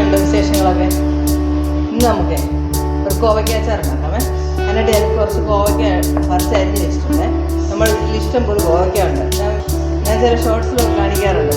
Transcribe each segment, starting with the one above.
എന്തൊക്കെയുണ്ട് വിശേഷങ്ങളൊക്കെ? ഇന്ന് നമുക്ക് ഒരു കോവയ്ക്ക അച്ചാർ ഉണ്ടാക്കാമേ. അതിനായിട്ട് എനിക്ക് കുറച്ച് കോവയ്ക്ക പറിച്ചരിഞ്ഞ് വെച്ചിട്ടുണ്ട്. നമ്മൾ ഇഷ്ടം പോലെ കോവയ്ക്ക ഉണ്ട്. ഞാൻ ചില ഷോർട്സിലൊക്കെ കാണിക്കാറുണ്ട്.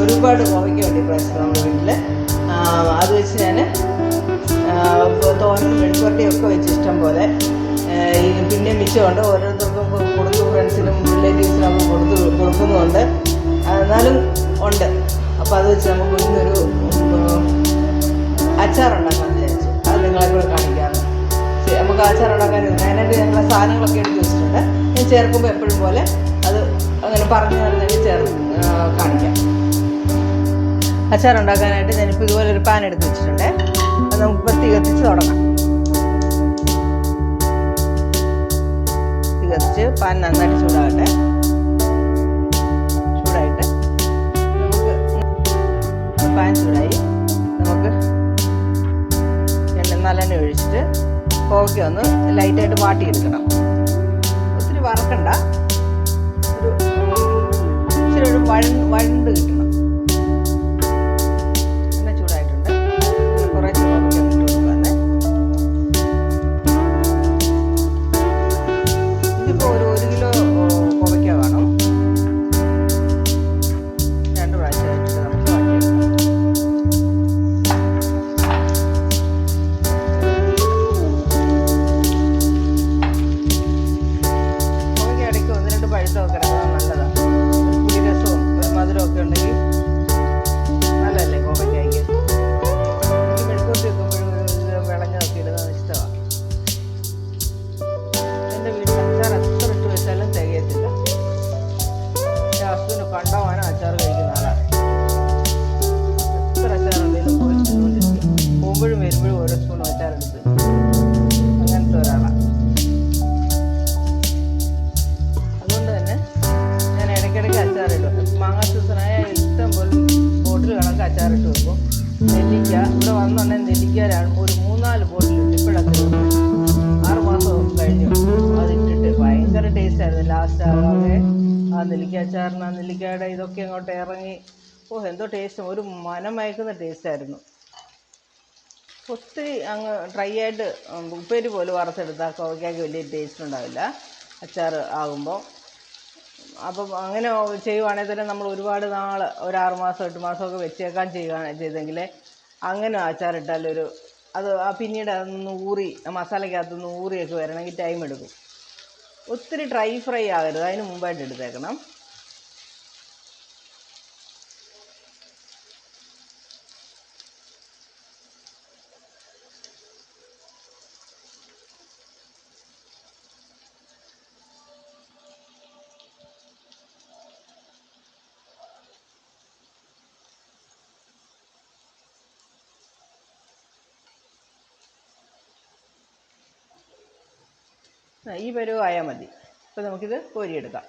ഒരുപാട് കോവയ്ക്ക ഉണ്ട് ഇപ്രാവശ്യം നമ്മുടെ വീട്ടിൽ. അത് വെച്ച് ഞാൻ തോരനും മെഴുക്കുവരട്ടിയൊക്കെ വെച്ച് ഇഷ്ടം പോലെ പിന്നെ മിച്ചമുണ്ട്. ഓരോരുത്തർക്കും കൊടുത്തു, ഫ്രണ്ട്സിനും റിലേറ്റീവ്സിനും ഒക്കെ കൊടുക്കുന്നുമുണ്ട്. എന്നാലും ഉണ്ട്. അപ്പോൾ അത് വെച്ച് നമുക്ക് ഇന്നൊരു അച്ചാറുണ്ടാക്കാമെന്ന് വിചാരിച്ചു. അത് നിങ്ങളെ കൂടെ കാണിക്കാമെന്ന്. നമുക്ക് അച്ചാറുണ്ടാക്കാൻ അതിനായിട്ട് ഞങ്ങളെ സാധനങ്ങളൊക്കെ എടുത്ത് വെച്ചിട്ടുണ്ട്. ഞാൻ ചേർക്കുമ്പോൾ എപ്പോഴും പോലെ അത് അങ്ങനെ പറഞ്ഞു തരുന്നെങ്കിൽ കാണിക്കാം. അച്ചാറുണ്ടാക്കാനായിട്ട് ഞാനിപ്പോൾ ഇതുപോലെ ഒരു പാൻ എടുത്ത് വെച്ചിട്ടുണ്ട്. അത് നമുക്കിപ്പോൾ തീ കത്തിച്ച് തുടങ്ങാം. തീ കത്തിച്ച് പാൻ നന്നായിട്ട് ചൂടാകട്ടെ. ചൂടായിട്ട് നമുക്ക് പാൻ ചൂടായി നമുക്ക് നല്ലെണ്ണ ഒഴിച്ചിട്ട് കോവയ്ക്ക ഒന്ന് ലൈറ്റായിട്ട് വാട്ടിയെടുക്കണം. ഒത്തിരി വറക്കണ്ട, ഇച്ചിരി ഒരു വഴണ്ട് കിട്ടണം. എണ്ണ ചൂടായിട്ടുണ്ട്. കുറേ കോവയ്ക്ക ഇട്ട് കൊടുക്കാന്നെ. ഇതിപ്പോൾ ഒരു കിലോ കോവയ്ക്ക കാണും. 2 പ്രാവശ്യം ഇട്ടിട്ട് നമുക്ക് വാട്ടിയെടുക്കാം. പഴുത്തൊക്കെ കിടക്കുന്നത് നല്ലതാണ്. ഒരു പുളിരസവും ഒരു മധുരമൊക്കെ ഉണ്ടെങ്കിൽ നല്ലതല്ലേ കോവയ്ക്കായ്ക്ക്. എനിക്ക് മെഴുക്കുവരട്ടി വെക്കുമ്പോഴും വിളഞ്ഞതൊക്കെ ഇടുന്നത് ഇഷ്ടമാണ്. എൻ്റെ വീട്ടിൽ അച്ചാർ എത്ര ഇട്ട് വെച്ചാലും തികയത്തില്ല. എൻ്റെ ഹസ്ബൻഡ് കണ്ടമാനം അച്ചാർ കഴിക്കുന്ന ആളാണ്. എത്ര അച്ചാറുണ്ടെങ്കിലും പോകുമ്പോഴും വരുമ്പോഴും ഓരോ സ്പൂൺ അച്ചാറെടുത്ത് അങ്ങനത്തെ ഒരാളാണ്. അച്ചാറിടും. മാങ്ങാ സീസണായ ഇഷ്ടം പോലെ ബോട്ടിൽ കണക്ക് അച്ചാറിട്ട് വെക്കും. നെല്ലിക്ക ഇവിടെ വന്നുണ്ടെങ്കിൽ നെല്ലിക്ക ഒരു 3-4 ബോട്ടിലിട്ട് ഇപ്പോഴൊക്കെ 6 മാസം കഴിഞ്ഞു അതിട്ടിട്ട് ഭയങ്കര ടേസ്റ്റായിരുന്നു. ലാസ്റ്റ് ആകാതെ ആ നെല്ലിക്ക അച്ചാറിന് ആ നെല്ലിക്കയുടെ ഇതൊക്കെ അങ്ങോട്ട് ഇറങ്ങി എന്തോ ടേസ്റ്റ്, ഒരു മനം മയക്കുന്ന ടേസ്റ്റായിരുന്നു. ഒത്തിരി അങ്ങ് ഡ്രൈ ആയിട്ട് ഉപ്പേരി പോലും വറുത്തെടുത്താൽ കോവയ്ക്കൊക്കെ വലിയ ടേസ്റ്റ് ഉണ്ടാവില്ല അച്ചാർ ആകുമ്പോൾ. അപ്പം അങ്ങനെ ചെയ്യുവാണെങ്കിൽ തന്നെ നമ്മൾ ഒരുപാട് നാൾ ഒരു 6 മാസം 8 മാസമൊക്കെ വെച്ചേക്കാൻ ചെയ്തെങ്കിൽ അങ്ങനെ അച്ചാറിട്ടാലൊരു അത് പിന്നീട് അതൊന്ന് ഊറി മസാലയ്ക്കകത്തൊന്ന് ഊറിയൊക്കെ വരണമെങ്കിൽ ടൈം എടുക്കും. ഒത്തിരി ഡ്രൈ ഫ്രൈ ആകരുത്, അതിന് മുമ്പായിട്ട് എടുത്തേക്കണം. ഈ പരുവമായാൽ മതി. അപ്പോൾ നമുക്കിത് കോരിയെടുക്കാം.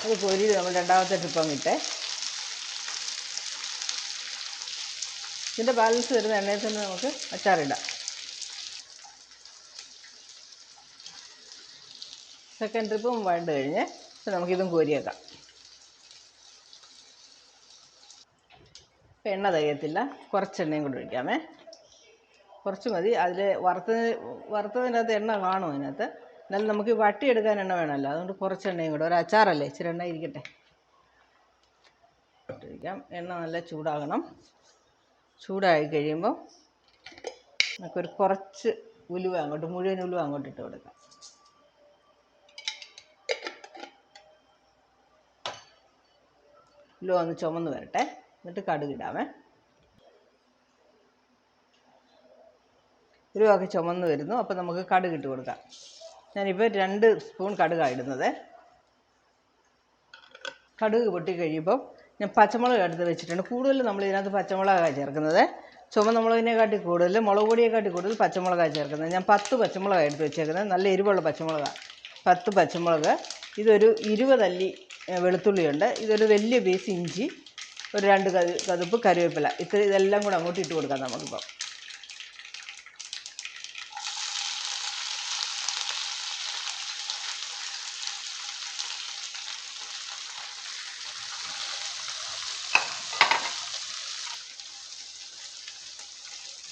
അത് കോരി നമ്മൾ രണ്ടാമത്തെ ട്രിപ്പം ഇട്ടേ. ഇതിൻ്റെ ബാലൻസ് വരുന്ന എണ്ണയിൽ തന്നെ നമുക്ക് അച്ചാറിടാം. സെക്കൻഡ് ട്രിപ്പും വേണ്ട കഴിഞ്ഞ് നമുക്കിതും കോരിയേക്കാം. ഇപ്പം എണ്ണ തികയത്തില്ല, കുറച്ച് എണ്ണയും കൂടി ഒഴിക്കാമേ. കുറച്ച് മതി. അതിൽ വറുത്തതിനകത്ത് എണ്ണ കാണും അതിനകത്ത്. എന്നാലും നമുക്ക് വട്ടിയെടുക്കാൻ എണ്ണ വേണമല്ലോ, അതുകൊണ്ട് കുറച്ച് എണ്ണയും കൂടെ. ഒരു അച്ചാറല്ലേ, ഇച്ചിരി എണ്ണ ഇരിക്കട്ടെ. ഇട്ടിരിക്കാം. എണ്ണ നല്ല ചൂടാകണം. ചൂടായി കഴിയുമ്പോൾ നമുക്കൊരു കുറച്ച് ഉലുവ മുഴുവൻ ഉലുവ അങ്ങോട്ട് ഇട്ട് കൊടുക്കാം. ഉലുവ ഒന്ന് ചുമന്ന് വരട്ടെ, എന്നിട്ട് കടുകിടാമേ. ഉലുവൊക്കെ ചുമന്ന് വരുന്നു. അപ്പോൾ നമുക്ക് കടുകിട്ട് കൊടുക്കാം. ഞാനിപ്പോൾ 2 സ്പൂൺ കടുകാണ് ഇടുന്നത്. കടുക് പൊട്ടി കഴിയുമ്പോൾ ഞാൻ പച്ചമുളക് എടുത്ത് വെച്ചിട്ടുണ്ട്. കൂടുതൽ നമ്മൾ ഇതിനകത്ത് പച്ചമുളകാണ് ചേർക്കുന്നത്. ചുവന്ന മുളകിനെക്കാട്ടി കൂടുതൽ മുളക് പൊടിയെക്കാട്ടി കൂടുതൽ പച്ചമുളകാണ് ചേർക്കുന്നത്. ഞാൻ 10 പച്ചമുളകാണ് എടുത്ത് വെച്ചേക്കുന്നത്, നല്ല എരിവുള്ള പച്ചമുളകാണ്. 10 പച്ചമുളക്, ഇതൊരു 20 അല്ലി വെളുത്തുള്ളിയുണ്ട്, ഇതൊരു വലിയ പീസ് ഇഞ്ചി, ഒരു 2 കതുപ്പ് കറിവേപ്പില. ഇതെല്ലാം കൂടെ അങ്ങോട്ട് ഇട്ട് കൊടുക്കാം നമുക്കിപ്പോൾ.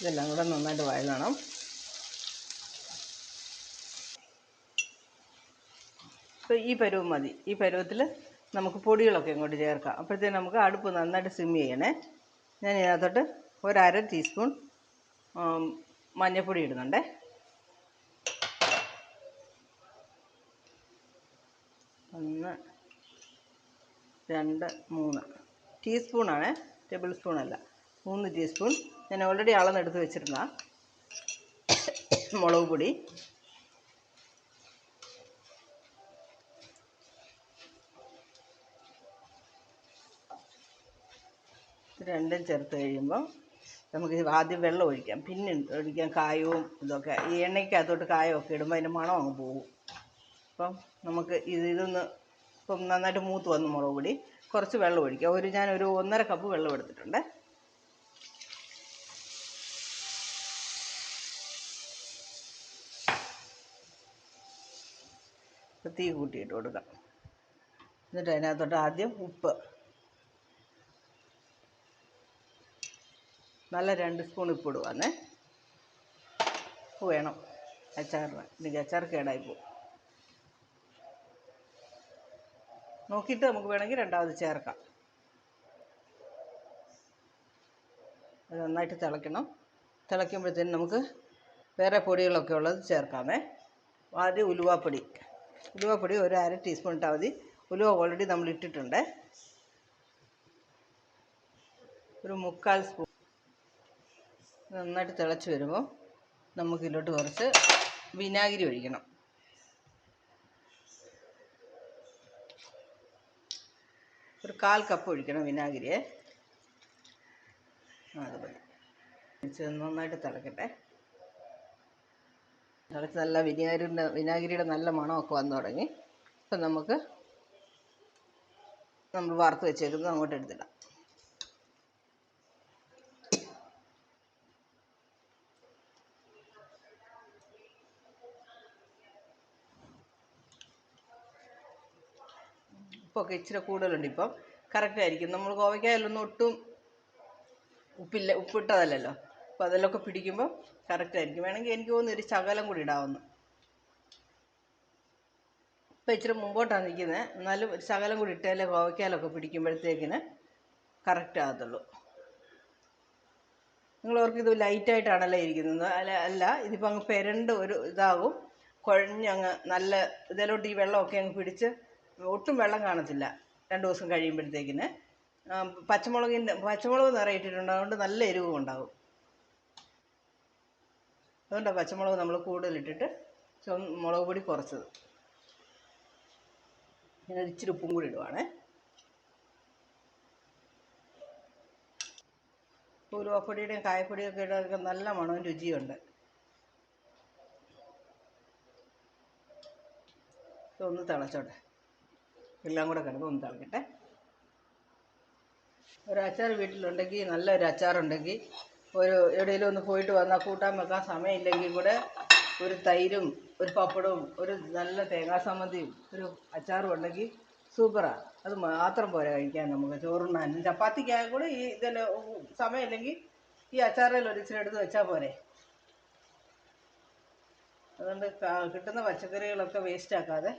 ഇതെല്ലാം കൂടെ നന്നായിട്ട് വഴലണം. ഇപ്പോൾ ഈ പരുവം മതി. ഈ പരുവത്തിൽ നമുക്ക് പൊടികളൊക്കെ ഇങ്ങോട്ട് ചേർക്കാം. അപ്പോഴത്തേക്കും നമുക്ക് അടുപ്പ് നന്നായിട്ട് സിം ചെയ്യണേ. ഞാൻ ഇതിനകത്തോട്ട് 1/2 ടീസ്പൂൺ മഞ്ഞൾപ്പൊടി ഇടുന്നുണ്ടേ. 1, 2, 3 ടീസ്പൂണാണ്, ടേബിൾ സ്പൂണല്ല. 3 ടീസ്പൂൺ ഞാൻ ഓൾറെഡി അളന്നെടുത്ത് വെച്ചിരുന്ന മുളക് പൊടി. രണ്ടും ചേർത്ത് കഴിയുമ്പോൾ നമുക്ക് ആദ്യം വെള്ളം ഒഴിക്കാം, പിന്നെ ഒഴിക്കാം കായവും ഇതൊക്കെ. ഈ എണ്ണയ്ക്കകത്തോട്ട് കായമൊക്കെ ഇടുമ്പോൾ അതിൻ്റെ മണം അങ്ങ് പോകും. അപ്പം നമുക്ക് ഇതൊന്ന് ഇപ്പം നന്നായിട്ട് മൂത്ത് വന്ന് മുളക് പൊടി, കുറച്ച് വെള്ളം ഒഴിക്കാം. ഞാനൊരു 1.5 കപ്പ് വെള്ളം എടുത്തിട്ടുണ്ട്. തീ കൂട്ടിയിട്ട് കൊടുക്കാം. എന്നിട്ട് അതിനകത്തോട്ട് ആദ്യം ഉപ്പ്, നല്ല 2 സ്പൂൺ ഉപ്പ് ഇടുവാന്നേ. ഉപ്പ് വേണം അച്ചാറിന്, എനിക്ക് അച്ചാർ കേടായി പോകും. നോക്കിയിട്ട് നമുക്ക് വേണമെങ്കിൽ രണ്ടാമത് ചേർക്കാം. അത് നന്നായിട്ട് തിളയ്ക്കണം. തിളയ്ക്കുമ്പോഴത്തേനും നമുക്ക് വേറെ പൊടികളൊക്കെ ഉള്ളത് ചേർക്കാമേ. ആദ്യം ഉലുവാപ്പൊടി ഒരു 1/2 ടീസ്പൂൺ ഇട്ടാൽ മതി. ഉലുവ ഓൾറെഡി നമ്മൾ ഇട്ടിട്ടുണ്ട്. ഒരു 3/4 സ്പൂൺ. നന്നായിട്ട് തിളച്ച് വരുമ്പോൾ നമുക്കിതിലോട്ട് കുറച്ച് വിനാഗിരി ഒഴിക്കണം. ഒരു 1/4 കപ്പ് ഒഴിക്കണം വിനാഗിരിയെ. അത് മതി. നന്നായിട്ട് തിളക്കട്ടെ. തിളച്ച് നല്ല വിനാഗിരിയുടെ നല്ല മണമൊക്കെ വന്നു തുടങ്ങി. അപ്പം നമ്മൾ വറുത്ത് വെച്ചേക്കുന്നത് അങ്ങോട്ട് എടുത്തിടാം. ഉപ്പൊക്കെ ഇച്ചിരി കൂടുതലുണ്ട്. ഇപ്പം കറക്റ്റായിരിക്കും. നമ്മൾ കോവയ്ക്കായാലൊന്നും ഒട്ടും ഉപ്പിട്ടതല്ലല്ലോ. അപ്പോൾ അതിലൊക്കെ പിടിക്കുമ്പോൾ കറക്റ്റായിരിക്കും. വേണമെങ്കിൽ എനിക്ക് തോന്നുന്നു ഒരു ശകലം കൂടി ഇടാവുന്നു. ഇപ്പം ഇച്ചിരി മുമ്പോട്ടാണ് നിൽക്കുന്നത്, എന്നാലും ഒരു ശകലം കൂടി ഇട്ടാലേ കോവയ്ക്കാലൊക്കെ പിടിക്കുമ്പോഴത്തേക്കിന് കറക്റ്റ് ആകത്തുള്ളൂ. നിങ്ങളവർക്ക് ഇത് ലൈറ്റായിട്ടാണല്ലോ ഇരിക്കുന്നത്. അല്ല, ഇതിപ്പോൾ അങ്ങ് പെരണ്ട് ഒരു ഇതാകും, കുഴഞ്ഞങ്ങ് നല്ല ഇതിലോട്ട് ഈ വെള്ളമൊക്കെ അങ്ങ് പിടിച്ച് ഒട്ടും വെള്ളം കാണത്തില്ല 2 ദിവസം കഴിയുമ്പോഴത്തേക്കിന്. പച്ചമുളക് നിറയെ ഇട്ടിട്ടുണ്ട്, അതുകൊണ്ട് നല്ല എരിവും ഉണ്ടാകും. അതുകൊണ്ടാണ് പച്ചമുളക് നമ്മൾ കൂടുതലിട്ടിട്ട് മുളക് പൊടി കുറച്ചത്. ഞാൻ ഇച്ചിരി ഉപ്പും കൂടി ഇടുവാണേ. ഉലുവപ്പൊടിയുടെയും കായപ്പൊടിയൊക്കെ ഇടൊക്കെ നല്ല മണവും രുചിയുണ്ട്. ഇതൊന്ന് തിളച്ചോട്ടെ, എല്ലാം കൂടെ കിടന്ന് ഒന്ന് തിളക്കട്ടെ. ഒരു അച്ചാർ വീട്ടിലുണ്ടെങ്കിൽ, നല്ലൊരു അച്ചാറുണ്ടെങ്കിൽ, എവിടെയെങ്കിലും ഒന്ന് പോയിട്ട് വന്നാൽ കൂട്ടാൻ വെക്കാൻ സമയമില്ലെങ്കിൽ കൂടെ ഒരു തൈരും ഒരു പപ്പടവും ഒരു നല്ല തേങ്ങാ ചമ്മന്തിയും ഒരു അച്ചാറും ഉണ്ടെങ്കിൽ സൂപ്പറാണ്. അത് മാത്രം പോരാ കഴിക്കാൻ, നമുക്ക് ചോറുണ്ണാനും ചപ്പാത്തിക്കായ കൂടെ ഇതെല്ലാം സമയമില്ലെങ്കിൽ ഈ അച്ചാറിൽ ഒരു ഇച്ചിരി എടുത്ത് വെച്ചാൽ പോരെ. അതുകൊണ്ട് കിട്ടുന്ന പച്ചക്കറികളൊക്കെ വേസ്റ്റ് ആക്കാതെ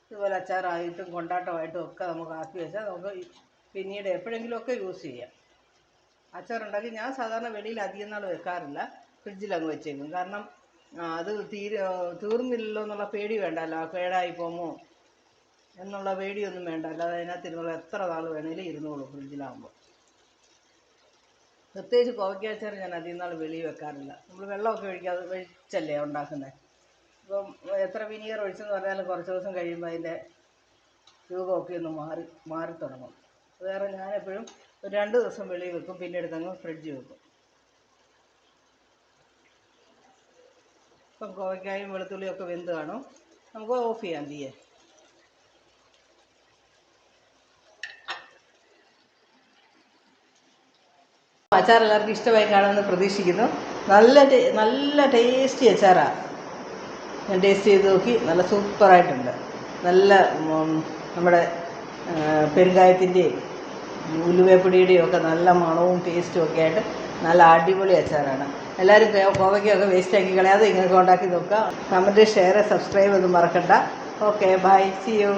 ഇതുപോലെ അച്ചാറായിട്ടും കൊണ്ടാട്ടമായിട്ടും ഒക്കെ നമുക്ക് ആക്കി വെച്ചാൽ നമുക്ക് പിന്നീട് എപ്പോഴെങ്കിലുമൊക്കെ യൂസ് ചെയ്യാം. അച്ചാറുണ്ടാക്കി ഞാൻ സാധാരണ വെളിയിൽ അധികം നാൾ വെക്കാറില്ല, ഫ്രിഡ്ജിലങ്ങ് വെച്ചേക്കും. കാരണം അത് തീർന്നില്ലല്ലോ എന്നുള്ള പേടി വേണ്ടല്ലോ, കേടായി പോമോ എന്നുള്ള പേടിയൊന്നും വേണ്ടല്ലോ. അത് അതിനകത്തിരുന്നുള്ള എത്ര നാൾ വേണേലും ഇരുന്നോളൂ ഫ്രിഡ്ജിലാകുമ്പോൾ. പ്രത്യേകിച്ച് കോവയ്ക്കാച്ചാർ ഞാൻ അധികം നാൾ വെളിയിൽ വെക്കാറില്ല. നമ്മൾ വെള്ളമൊക്കെ ഒഴിച്ചല്ലേ ഉണ്ടാക്കുന്നത്. ഇപ്പം എത്ര വിനീഗർ ഒഴിച്ചെന്ന് പറഞ്ഞാലും കുറച്ച് ദിവസം കഴിയുമ്പോൾ അതിൻ്റെ രൂപമൊക്കെ ഒന്ന് മാറി തുടങ്ങും. വേറെ ഞാനെപ്പോഴും ഒരു 2 ദിവസം വെളിയിൽ വെക്കും, പിന്നെ എടുത്തങ്ങ് ഫ്രിഡ്ജിൽ വെക്കും. ഇപ്പം കോവയ്ക്കായും വെളുത്തുള്ളിയും ഒക്കെ വെന്ത് കാണും. നമുക്ക് ഓഫ് ചെയ്യാം തീയെ. അച്ചാർ എല്ലാവർക്കും ഇഷ്ടമായി കാണുമെന്ന് പ്രതീക്ഷിക്കുന്നു. നല്ല ടേസ്റ്റി അച്ചാറാണ്. ഞാൻ ടേസ്റ്റ് ചെയ്ത് നോക്കി, നല്ല സൂപ്പറായിട്ടുണ്ട്. നല്ല നമ്മുടെ പെരുങ്കായത്തിൻ്റെയും ഉലുവപ്പൊടിയുടെയും ഒക്കെ നല്ല മണവും ടേസ്റ്റും ഒക്കെ ആയിട്ട് നല്ല അടിപൊളി അച്ചാറാണ്. എല്ലാവരും കോവയ്ക്കൊക്കെ വേസ്റ്റാക്കി കളയാതെ ഇങ്ങനെയൊക്കെ ഉണ്ടാക്കി നോക്കുക. കമൻറ്റ്, ഷെയർ, സബ്സ്ക്രൈബ് ഒന്നും മറക്കണ്ട. Okay, bye, see U.